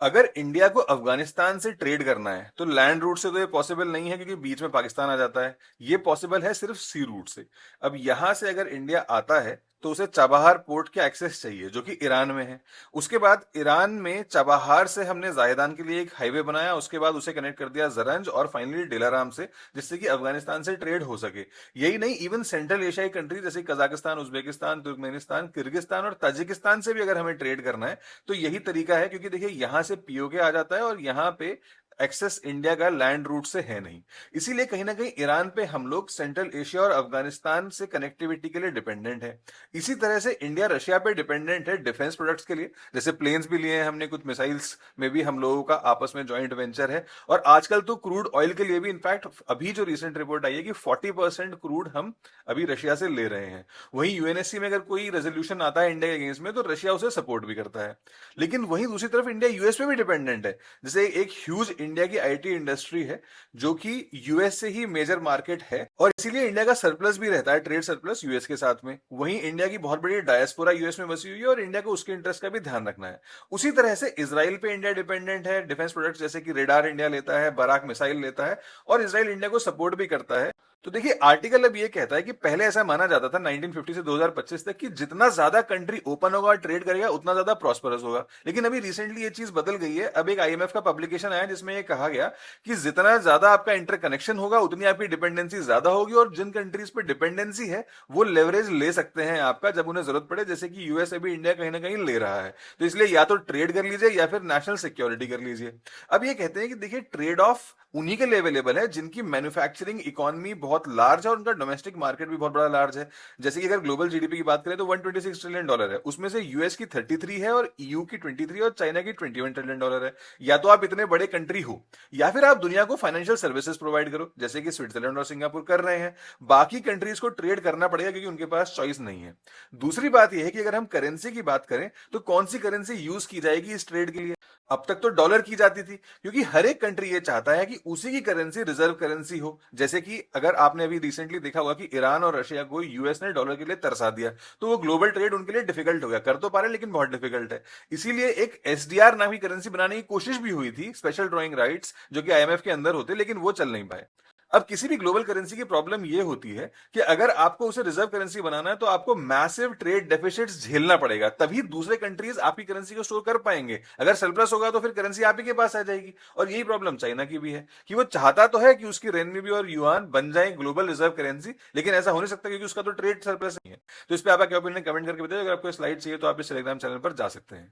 अगर इंडिया को अफगानिस्तान से ट्रेड करना है तो लैंड रूट से तो ये पॉसिबल नहीं है, क्योंकि बीच में पाकिस्तान आ जाता है। ये पॉसिबल है सिर्फ सी रूट से। अब यहां से अगर इंडिया आता है तो उसे चाबहार पोर्ट के एक्सेस चाहिए, जो कि ईरान में है। उसके बाद ईरान में चाबहार से हमने जायदान के लिए एक हाईवे बनाया, उसके बाद उसे कनेक्ट कर दिया जरंज और फाइनली दिलाराम से, जिससे कि अफगानिस्तान से ट्रेड हो सके। यही नहीं, इवन सेंट्रल एशियाई कंट्री जैसे कजाकिस्तान, उज्बेकिस्तान, तुर्कमेनिस्तान, किर्गिस्तान और ताजिकिस्तान से भी अगर हमें ट्रेड करना है तो यही तरीका है, क्योंकि देखिए यहां से पीओके आ जाता है और यहां पे एक्सेस इंडिया का लैंड रूट से है नहीं। इसीलिए कहीं ना कहीं ईरान पे हम लोग सेंट्रल एशिया और अफगानिस्तान से कनेक्टिविटी के लिए डिपेंडेंट है। इसी तरह से इंडिया रशिया पे डिपेंडेंट है डिफेंस प्रोडक्ट्स के लिए, जैसे प्लेन्स भी लिए हैं हमने, कुछ मिसाइल्स में भी हम लोगों का आपस में जॉइंट वेंचर है। और आजकल तो क्रूड ऑयल के लिए भी, इनफैक्ट अभी जो रिसेंट रिपोर्ट आई है कि 40% क्रूड हम अभी रशिया से ले रहे हैं। वहीं यूएनएससी में अगर कोई रेजोल्यूशन आता है इंडिया के अगेंस्ट में तो रशिया उसे सपोर्ट भी करता है। लेकिन वहीं दूसरी तरफ इंडिया यूएस पे भी डिपेंडेंट है। जैसे एक ह्यूज इंडिया की आईटी इंडस्ट्री है जो कि यूएस से ही मेजर मार्केट है, और इसीलिए इंडिया का सरप्लस भी रहता है, ट्रेड सरप्लस यूएस के साथ में। वहीं इंडिया की बहुत बड़ी डायस्पोरा यूएस में बसी हुई है और इंडिया को उसके इंटरेस्ट का भी ध्यान रखना है। उसी तरह से इसराइल पे इंडिया डिपेंडेंट है, डिफेंस प्रोडक्ट्स जैसे कि रेडार इंडिया लेता है, बराक मिसाइल लेता है, और इसराइल इंडिया को सपोर्ट भी करता है। तो देखिए आर्टिकल अब ये कहता है कि पहले ऐसा माना जाता था 1950 से 2025 तक कि जितना ज्यादा कंट्री ओपन होगा और ट्रेड करेगा उतना ज्यादा प्रॉस्परस होगा। लेकिन अभी रिसेंटली ये चीज बदल गई है। अब एक आईएमएफ का पब्लिकेशन आया जिसमें ये कहा गया कि जितना ज्यादा आपका इंटरकनेक्शन होगा उतनी आपकी डिपेंडेंसी ज्यादा होगी, और जिन कंट्रीज पे डिपेंडेंसी है वो लेवरेज ले सकते हैं आपका जब उन्हें जरूरत पड़े, जैसे कि यूएस अभी इंडिया कहीं ना कहीं ले रहा है। तो इसलिए या तो ट्रेड कर लीजिए या फिर नेशनल सिक्योरिटी कर लीजिए। अब ये कहते हैं कि देखिए ट्रेड ऑफ उन्हीं के लिए अवेलेबल है जिनकी मैन्युफैक्चरिंग इकोनॉमी बहुत लार्ज है और उनका डोमेस्टिक मार्केट भी बहुत बड़ा लार्ज है। जैसे कि अगर ग्लोबल जीडीपी की बात करें तो $126 ट्रिलियन है, उसमें से यूएस की 33 है और ईयू की 23 और चाइना की $21 ट्रिलियन है। या तो आप इतने बड़े कंट्री हो या फिर आप दुनिया को फाइनेंशियल सर्विसेज प्रोवाइड करो, जैसे कि स्विट्जरलैंड और सिंगापुर कर रहे हैं। बाकी कंट्रीज को ट्रेड करना पड़ेगा क्योंकि उनके पास चॉइस नहीं है। दूसरी बात यह है कि अगर हम करेंसी की बात करें तो कौन सी करेंसी यूज की जाएगी इस ट्रेड के लिए। अब तक तो डॉलर की जाती थी, क्योंकि हर एक कंट्री ये चाहता है कि उसी की करेंसी रिजर्व करेंसी हो। जैसे कि अगर आपने अभी रिसेंटली देखा होगा कि ईरान और रशिया को यूएस ने डॉलर के लिए तरसा दिया, तो वो ग्लोबल ट्रेड उनके लिए डिफिकल्ट हो गया। कर तो पा रहे लेकिन बहुत डिफिकल्ट है। इसीलिए एक एसडीआर नाम की करेंसी बनाने की कोशिश भी हुई थी, स्पेशल ड्रॉइंग राइट्स, जो कि आईएमएफ के अंदर होते, लेकिन वो चल नहीं पाए। अब किसी भी ग्लोबल करेंसी की प्रॉब्लम यह होती है कि अगर आपको उसे रिजर्व करेंसी बनाना है तो आपको मैसिव ट्रेड डेफिसिट्स झेलना पड़ेगा, तभी दूसरे कंट्रीज आपकी करेंसी को स्टोर कर पाएंगे। अगर सरप्लस होगा तो फिर करेंसी आप ही के पास आ जाएगी। और यही प्रॉब्लम चाइना की भी है कि वो चाहता तो है कि उसकी रेनमीबी और युआन बन जाए ग्लोबल रिजर्व करेंसी, लेकिन ऐसा हो नहीं सकता क्योंकि उसका तो ट्रेड सरप्लस नहीं है। तो इस पर आपका क्या ओपिनियन कमेंट करके बताइए। अगर आपको स्लाइड चाहिए तो आप इस टेलीग्राम चैनल पर जा सकते हैं।